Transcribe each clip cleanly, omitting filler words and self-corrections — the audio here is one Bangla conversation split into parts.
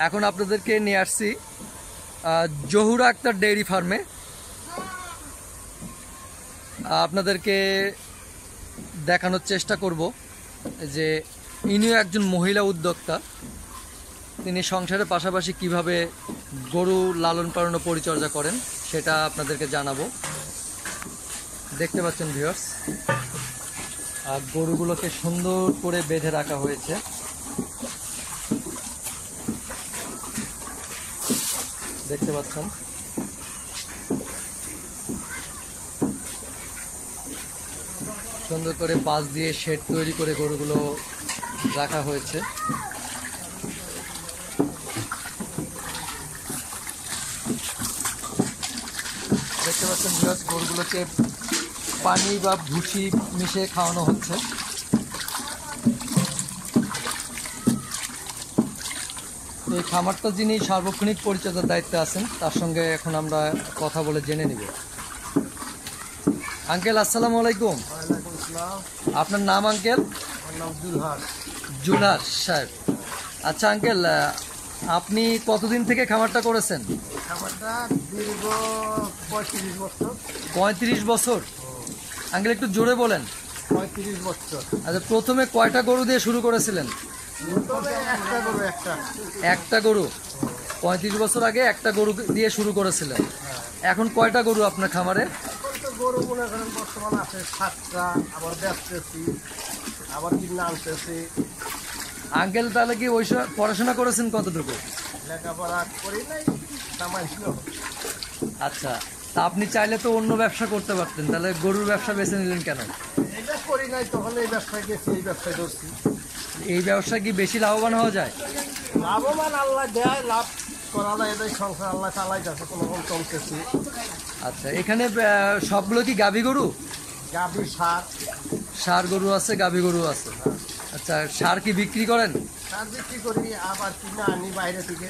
এখন আপনাদেরকে নিয়ে আসছি জহুরা আক্তার ডেইরি ফার্মে। আপনাদেরকে দেখানোর চেষ্টা করব যে ইনিও একজন মহিলা উদ্যোক্তা। তিনি সংসারের পাশাপাশি কিভাবে গরু লালন পালন ও পরিচর্যা করেন সেটা আপনাদেরকে জানাবো। দেখতে পাচ্ছেন ভিউয়ার্স, আর গরুগুলোকে সুন্দর করে বেঁধে রাখা হয়েছে। দেখতে পাচ্ছেন সুন্দর করে বাঁশ দিয়ে শেড তৈরি করে গরুগুলো রাখা হয়েছে। দেখতে পাচ্ছেন ভিউয়ার্স, গরুগুলোকে পানি বা ভুসি মিশিয়ে খাওয়ানো হচ্ছে। এই খামারটা যিনি সার্বক্ষণিক পরিচর্যার দায়িত্বে আছেন তার সঙ্গে এখন আমরা কথা বলে জেনে নিব। আঙ্কেল আসসালামু আলাইকুম। আপনার নাম আঙ্কেল? জুলহাস সাহেব। আচ্ছা আঙ্কেল, আপনি কতদিন থেকে খামারটা করেছেন? খামারটা দীর্ঘ 35 বছর। 35 বছর? আঙ্কেল একটু জোরে বলেন। 35 বছর। আচ্ছা, প্রথমে কয়টা গরু দিয়ে শুরু করেছিলেন? একটা গরু। 35 বছর আগে একটা গরু দিয়ে শুরু করেছিলেন। এখন কয়টা গরু আপনার খামারে? গরু মনে করেন বর্তমানে আছে 7টা, আবার বেচতেছি, আবার কিনে আনতেছি। আঙ্কেল তাহলে কি ওই সময় পড়াশোনা করেছেন কতটুকু? লেখাপড়া করি নাই, কামাইছিল। আচ্ছা, তা আপনি চাইলে তো অন্য ব্যবসা করতে পারতেন, তাহলে গরুর ব্যবসা বেছে নিলেন কেন? এটা করি নাই, তখন এই ব্যবসায় গেছি, এই ব্যবসায় ধরছি। এই ব্যবসা কি বেশি লাভবান হওয়া যায়? লাভবান আল্লাহ দেয়, লাভ করা যায়, এটাই সংসার আল্লাহ চালাই যাচ্ছে, কোনো রকম চলতেছি। আচ্ছা, এখানে সবগুলো কি গাভী গরু? গাভী, সার। ষাঁড় গরু আছে, গাভী গরু আছে। আচ্ছা, ষাঁড় কি বিক্রি করেন? সার বিক্রি করি, আবার কিনে আনি বাইরে থেকে।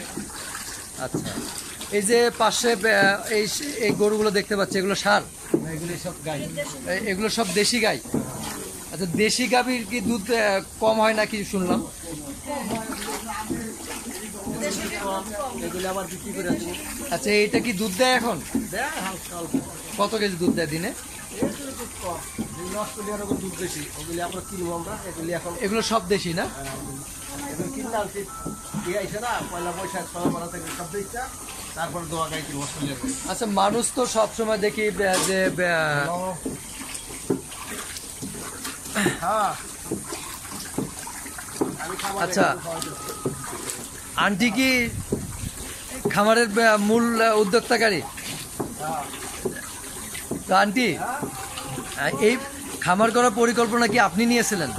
আচ্ছা, এই যে পাশে এই গরুগুলো দেখতে পাচ্ছি, এগুলো ষাঁড়? এগুলি সব গাই। এগুলো সব দেশি গাই? আচ্ছা, দেশি গাভীর কি দুধ কম হয় নাকি শুনলাম? এগুলি আবার বিক্রি করে আছি। আচ্ছা, এইটা কি দুধ দেয় এখন? দেয় হালকা অল্প। কত কেজি দুধ দেয় দিনে? অস্ট্রেলিয়ার দুধ বেশি, ওগুলি আমরা কিনবো আমরা। এগুলি এখন এগুলো সব দেশি না? এগুলো কিনতে আনছি, দিয়ে আইসে না পয়লা বৈশাখ সকালবেলা থেকে সব দিকটা, তারপর দোয়া গাই কিনবো অস্ট্রেলিয়া। আচ্ছা, মানুষ তো সবসময় দেখি যে হ্যাঁ। আচ্ছা, আন্টি কি খামারের মূল উদ্যোক্তাকারী? তো আন্টি, এই খামার করার পরিকল্পনা কি আপনি নিয়েছিলেন?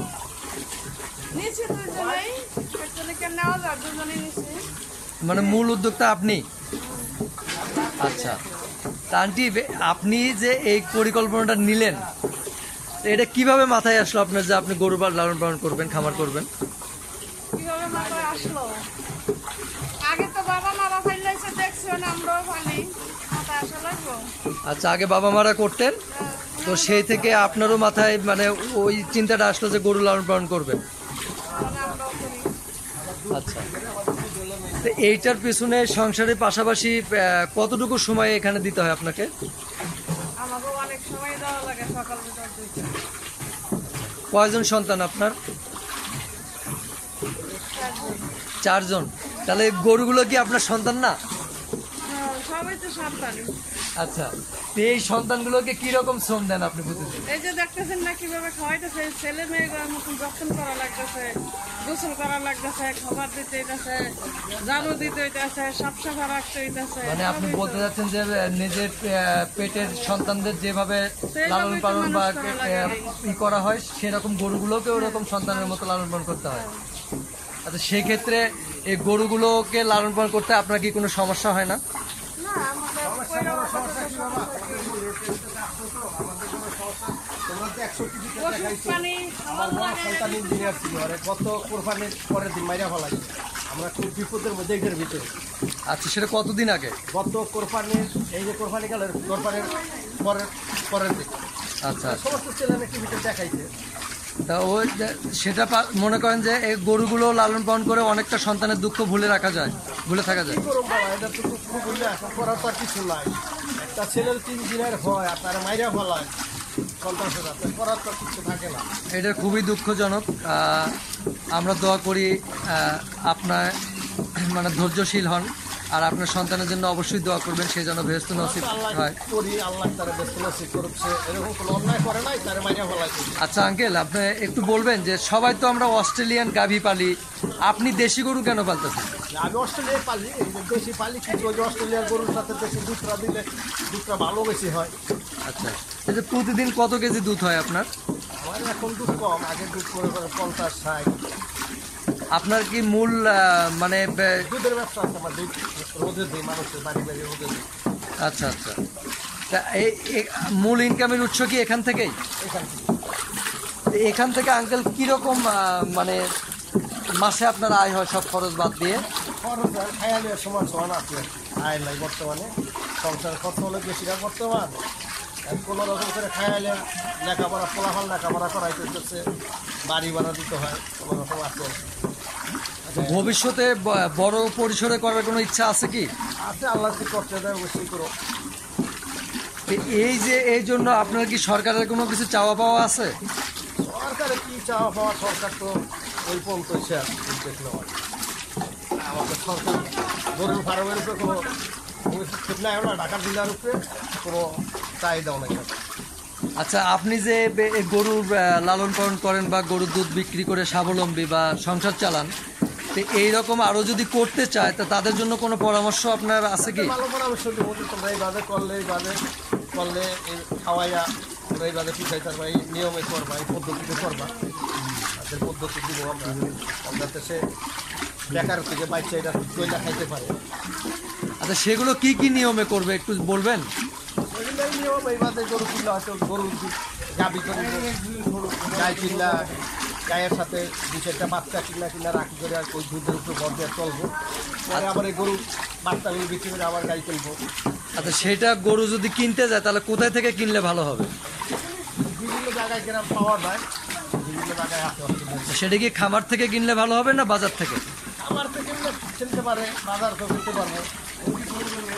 মানে মূল উদ্যোক্তা আপনি? আচ্ছা, তা আন্টি আপনি যে এই পরিকল্পনাটা নিলেন, এটা কিভাবে মাথায় আসলো আপনার যে আপনি গরু লালন পালন করবেন, খামার করবেন? কিভাবে মাথায় আসলো? আগে তো বাবা মারা ফেলাইছে, দেখছেন, আমরাও পানি মাথায় আসা লাগবো। আচ্ছা, আগে বাবা মারা করতেন, তো সেই থেকে আপনারও মাথায় মানে ওই চিন্তাটা আসলো যে গরু লালন পালন করবেন। আমরাও করি। আচ্ছা, তো এইটার পিছনে সংসারের পাশাপাশি কতটুকু সময় এখানে দিতে হয় আপনাকে? আমাকেও অনেক সময় দেওয়া লাগে, সকাল বিকাল দুইটা। কয়জন সন্তান আপনার? 4 জন। তাহলে গরুগুলো কি আপনার সন্তান না? সবাই তো সন্তান। আচ্ছা, তো এই সন্তানগুলোকে কি রকম শ্রম দেন আপনি প্রতিদিন? এই যে দেখতেছেন না কিভাবে খাওয়াইতেছে, ছেলে মেয়েগুলোর মতন যত্ন করা লাগতেছে, গোসল করা লাগতেছে, খাবার দিতে হইতেছে, ঝাড়ু দিতে হইতেছে, সাফ সাফা রাখতে হইতেছে। মানে আপনি বলতে যাচ্ছেন যে নিজের পেটের সন্তানদের যেভাবে লালন পালন বা ই করা হয়, সেরকম গরুগুলোকে ওরকম সন্তানের মতো লালন পালন করতে হয়। আচ্ছা, সেক্ষেত্রে এই গরুগুলোকে লালন পালন করতে আপনার কি কোনো সমস্যা হয় না? না, আমাদের গত কোরবানির পরের দিন মাইরা ফেলা যায়। আমরা খুব বিপদের মধ্যে এটার ভিতরে। আচ্ছা, সেটা কতদিন আগে? গত কোরবানির, এই যে কোরবানি কালের কোরবানির পরের দিন। আচ্ছা, সমস্ত ছেলে মেয়ে টিভিতে দেখাইছে। তা সেটা মনে করেন যে এই গরুগুলো লালন পালন করে অনেকটা সন্তানের দুঃখ ভুলে থাকা যায়। কি করুন বাবা, এটা তো দুঃখ বুঝলে এখন করার তো আর কিছু নাই। একটা ছেলের 3 দিনের হয় আর তার মাইরা ফলায় সন্তানের সাথে, করার তো কিছু থাকে না। এটা খুবই দুঃখজনক। আমরা দোয়া করি আপনার মানে ধৈর্যশীল হন, আর আপনার সন্তানের জন্য অবশ্যই দোয়া করবেন, সে যেন বেহেশত নসিব হয়। করি আল্লাহ তারা বেহেশত নসিব করছে, এরকম কোনো অন্যায় করে নাই, তার মাইরা ফলায়। আচ্ছা আঙ্কেল, আপনি একটু বলবেন যে সবাই তো আমরা অস্ট্রেলিয়ান গাভী পালি, আপনি দেশি গরু কেন পালতেছেন? আমি অস্ট্রেলিয়ায় পালি, দেশি পালি, কিন্তু ওই যে অস্ট্রেলিয়ার গরুর সাথে বেশি দুধটা দিলে দুধটা ভালো বেশি হয়। আচ্ছা, এই যে প্রতিদিন কত কেজি দুধ হয় আপনার? আমার এখন দুধ কম, আগে দুধ করে 50-60। আপনার কি মূল মানে দুধের ব্যবসা আছে আমার, দুধ রোদে দিই মানুষের বাড়ি বাড়ি রোদে দিই। আচ্ছা আচ্ছা, তা এই মূল ইনকামের উৎস কি এখান থেকেই? এখান থেকে তো এখান থেকে আঙ্কেল কীরকম মানে মাসে আপনার আয় হয় সব খরচ বাদ দিয়ে? খরচ আর খায়ালে সমান সমান আছে, আয় নাই বর্তমানে। সংসার খরচ হলে বেশিটা বর্তমান, কোনো রকম করে খায়ালে লেখাপড়া ফলাফল লেখাপড়া করাইতে হচ্ছে, বাড়ি ভাড়া দিতে হয়, কোনো রকম আছে। ভবিষ্যতে বড় পরিসরে করার কোনো ইচ্ছা আছে কি? আছে, আল্লাহ কি করতে দেয় অবশ্যই করো। তো এই যে এই জন্য আপনার কি সরকারের কোনো কিছু চাওয়া পাওয়া আছে? সরকারে কি চাওয়া পাওয়া, সরকার তো ওই পর্যন্ত শেষ দেখলো। আমাদের সরকার গরুর ফার্মের উপরে কোনো ঠিক নাই, না ঢাকা জেলার উপরে কোনো চাহিদাও নাই। আচ্ছা, আপনি যে গরুর লালন পালন করেন বা গরুর দুধ বিক্রি করে স্বাবলম্বী বা সংসার চালান, তো এইরকম আরও যদি করতে চায় তা তাদের জন্য কোনো পরামর্শ আপনার আছে কি? ভালো পরামর্শ দিব, তোমরা এইভাবে করলে করলে এই খাওয়াইয়া তোমরা এইভাবে পিছাই থাকবা, এই নিয়মে করবা, এই পদ্ধতিতে করবা, তাদের পদ্ধতি দিব আমরা, যাতে সে বেকার থেকে বাচ্চা এটা তৈরি খাইতে পারে। আচ্ছা, সেগুলো কি কি নিয়মে করবে একটু বলবেন? এগুলোই নিয়ম, এইভাবে গরু কিনলে হয়তো গরুর গাবি করে গায়ে কিনলা, গায়ের সাথে 2-4টা বাচ্চা কিনা রাখি করে আর ওই দুধের উপরে ভর দিয়ে চলবো, পরে আবার এই গরু বাচ্চাগুলো বিক্রি করে আবার গাই কিনবো। আচ্ছা, সেটা গরু যদি কিনতে যায় তাহলে কোথায় থেকে কিনলে ভালো হবে? বিভিন্ন জায়গায় গ্রাম পাওয়া যায়, বিভিন্ন জায়গায় আছে। সেটা কি খামার থেকে কিনলে ভালো হবে না বাজার থেকে? আমার থেকে কিনতে পারে, বাজার তো কিনতে পারবো।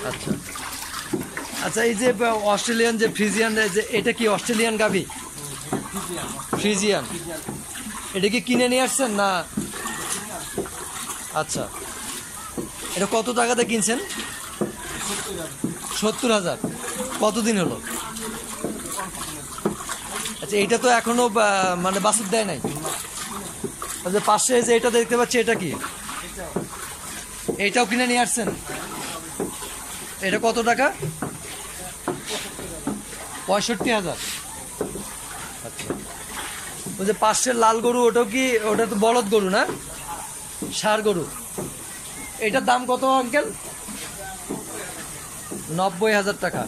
আচ্ছা আচ্ছা, এই যে অস্ট্রেলিয়ান যে ফ্রিজিয়ান, যে এটা কি অস্ট্রেলিয়ান গাভী? ফ্রিজিয়ান, এটা কি কিনে নিয়ে আসছেন না? আচ্ছা, এটা কত টাকাতে কিনছেন? 70,000। কতদিন হলো? আচ্ছা, এইটা তো এখনো মানে বাছুর দেয় নাই। আচ্ছা, পাশে যে এটা দেখতে পাচ্ছি, এটা কি? এইটাও কিনে নিয়ে আসছেন? এটা কত টাকা? 65,000। আচ্ছা, ওই যে পাশের লাল গরু, ওটাও কি? ওটা তো বলদ গরু না, ষাঁড় গরু। এটার দাম কত আঙ্কেল? 90,000 টাকা।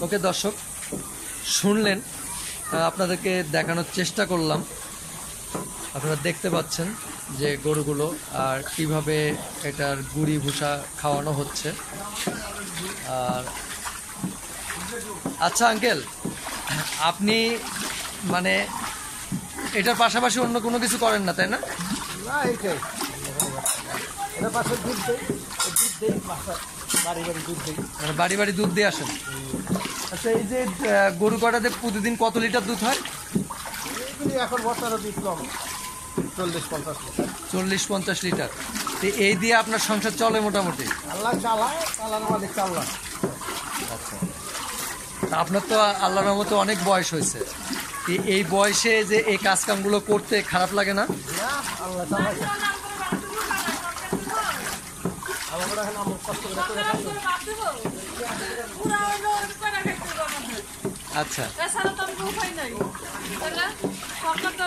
ওকে দর্শক, শুনলেন, আপনাদেরকে দেখানোর চেষ্টা করলাম। আপনারা দেখতে পাচ্ছেন যে গরুগুলো আর কিভাবে এটার গুড়ি ভুসা খাওয়ানো হচ্ছে। আর আচ্ছা আঙ্কেল, আপনি মানে এটার পাশাপাশি অন্য কোনো কিছু করেন না, তাই না? না, এইটাই এটা পাশে দুধ দেয়, দুধ দেয় বাড়ি বাড়ি দুধ দেয়, মানে বাড়ি বাড়ি দুধ দিয়ে আসেন। আচ্ছা, এই যে গরু কটাতে প্রতিদিন কত লিটার দুধ হয়? এইগুলি এখন বছরও দুধ কম, 40-50 লিটার। 40-50 লিটার। তো এই দিয়ে আপনার সংসার চলে মোটামুটি? আল্লাহ চালায়, চালানোর মালিক চাল্লা। আচ্ছা, তা আপনার তো আল্লাহর রহমতে অনেক বয়স হয়েছে, এই বয়সে যে এই কাজকামগুলো করতে খারাপ লাগে না? না, আল্লাহ চালায়। আমার এখন আমার কষ্ট করে খাইতো। আচ্ছা এছাড়া তো আমি উপায় নাই, তাই না? সরকার তো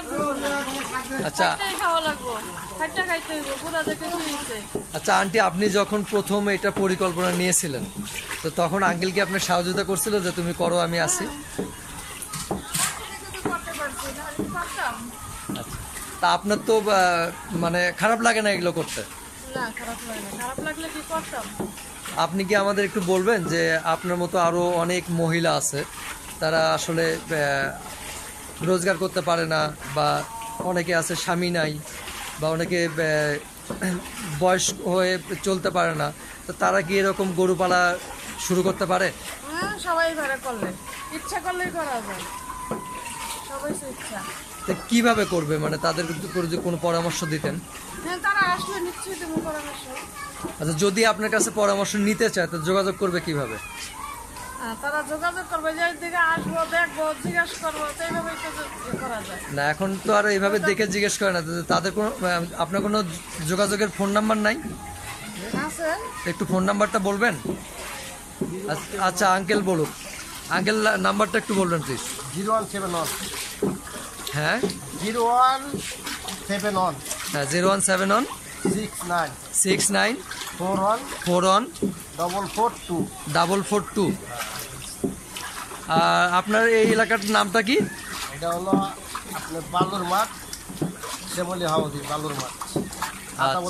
আচ্ছা খাওয়া লাগবো, খাইতে খাইতে হইব, পুরা দেখে শুয়েছে। আচ্ছা আন্টি, আপনি যখন প্রথম এটা পরিকল্পনা নিয়েছিলেন, তো তখন আঙ্কেল কি আপনার সহযোগিতা করছিল যে তুমি করো, আমি আছি? আচ্ছা, তা আপনার তো মানে খারাপ লাগে না এগুলো করতে? না, খারাপ লাগে না। খারাপ লাগলে কি করতাম? আপনি কি আমাদের একটু বলবেন যে আপনার মতো আরও অনেক মহিলা আছে, তারা আসলে রোজগার করতে পারে না, বা অনেকে আছে স্বামী নাই, বা অনেকে বয়স হয়ে চলতে পারে না, তো তারা কি এরকম গরু পালা শুরু করতে পারে? হ্যাঁ, সবাই ভাড়া করলে ইচ্ছা করলেই করা যায়, সবাই ইচ্ছা। তো কিভাবে করবে, মানে তাদের করে যদি কোনো পরামর্শ দিতেন? হ্যাঁ, তারা আসলে নিশ্চয়ই দেবো পরামর্শ। আচ্ছা, যদি আপনার কাছে পরামর্শ নিতে চায় তো যোগাযোগ করবে কিভাবে? তারা যোগাযোগ করবে, যে দিকে আসবো, দেখবো, জিজ্ঞাসা করবো, তো এইভাবেই তো করা যায়। না, এখন তো আর এইভাবে দেখে জিজ্ঞেস করে না, তো তাদের কোনো আপনার কোনো যোগাযোগের ফোন নাম্বার নাই? আছে, একটু ফোন নাম্বারটা বলবেন? আচ্ছা আঙ্কেল বলুক, আঙ্কেল নাম্বারটা একটু বলবেন প্লিজ। 0171 হ্যাঁ 0171 হ্যাঁ 0171 69 69 41 41 442। 442। আর আপনার এই এলাকার নামটা কি? এটা হলো আপনার বালুর মাঠ, শ্যামলী হাউদি বালুর মাঠ,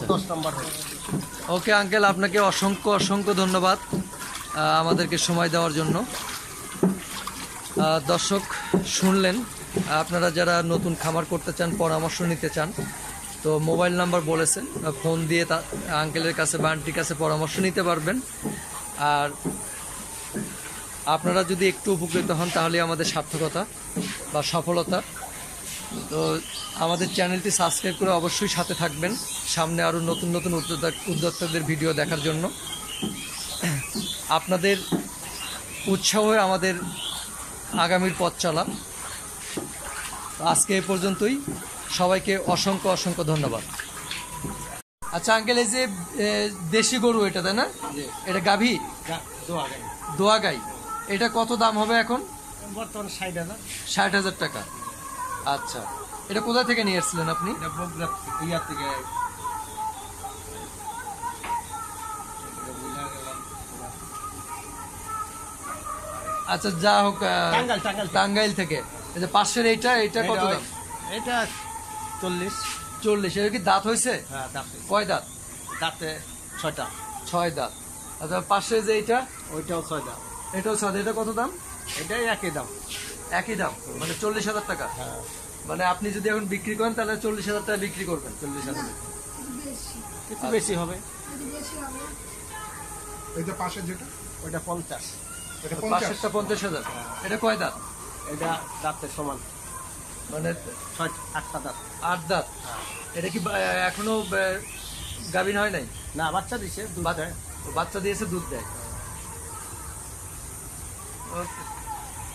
10 নম্বর। ওকে আঙ্কেল, আপনাকে অসংখ্য অসংখ্য ধন্যবাদ আমাদেরকে সময় দেওয়ার জন্য। দর্শক শুনলেন, আপনারা যারা নতুন খামার করতে চান, পরামর্শ নিতে চান, তো মোবাইল নাম্বার বলেছেন, ফোন দিয়ে আঙ্কেলের কাছে বা আন্টির কাছে পরামর্শ নিতে পারবেন। আর আপনারা যদি একটু উপকৃত হন তাহলে আমাদের সার্থকতা বা সফলতা। তো আমাদের চ্যানেলটি সাবস্ক্রাইব করে অবশ্যই সাথে থাকবেন, সামনে আরও নতুন নতুন উদ্যোক্তাদের ভিডিও দেখার জন্য। আপনাদের উৎসাহ আমাদের আগামীর পথ চলা। আজকে এ পর্যন্তই, সবাইকে অসংখ্য অসংখ্য ধন্যবাদ। আচ্ছা আঙ্কেল, এই যে দেশি গরু এটা, তাই না? এটা গাভী, দোয়া গাই, এটা কত দাম হবে এখন? বর্তমান 60,000। 60,000 টাকা। আচ্ছা, এটা কোথা থেকে নিয়ে এসেছিলেন আপনি? এটা বগুড়া ইয়ার থেকে আচ্ছা, যা হোক, টাঙ্গাইল। টাঙ্গাইল থেকে। এই যে পাশের এইটা কত দাম? এটা 40। 40। এটা কি দাঁত হয়েছে? হ্যাঁ, দাঁতে কয় দাঁত? দাঁতে 6টা। 6 দাঁত। আচ্ছা, পাশে যে এইটা, ওইটাও 6 দাঁত। এটাও 6 দাঁত। এটা কত দাম? এটাই একই দাম। একই দাম, মানে 40,000 টাকা। হ্যাঁ, মানে আপনি যদি এখন বিক্রি করেন তাহলে 40,000 টাকা বিক্রি করবেন। 40,000 একটু বেশি হবে। এইটা পাশের যেটা ওইটা 50। এটা পাশেরটা 50,000। এটা কয় দাঁত? এটা দাঁতের সমান, মানে 8টা দাঁত। 8 দাঁত। এটা কি এখনো গাভীন হয় নাই? না, বাচ্চা দিছে, দুধ দেয়। বাচ্চা দিয়েছে, দুধ দেয়। ওকে।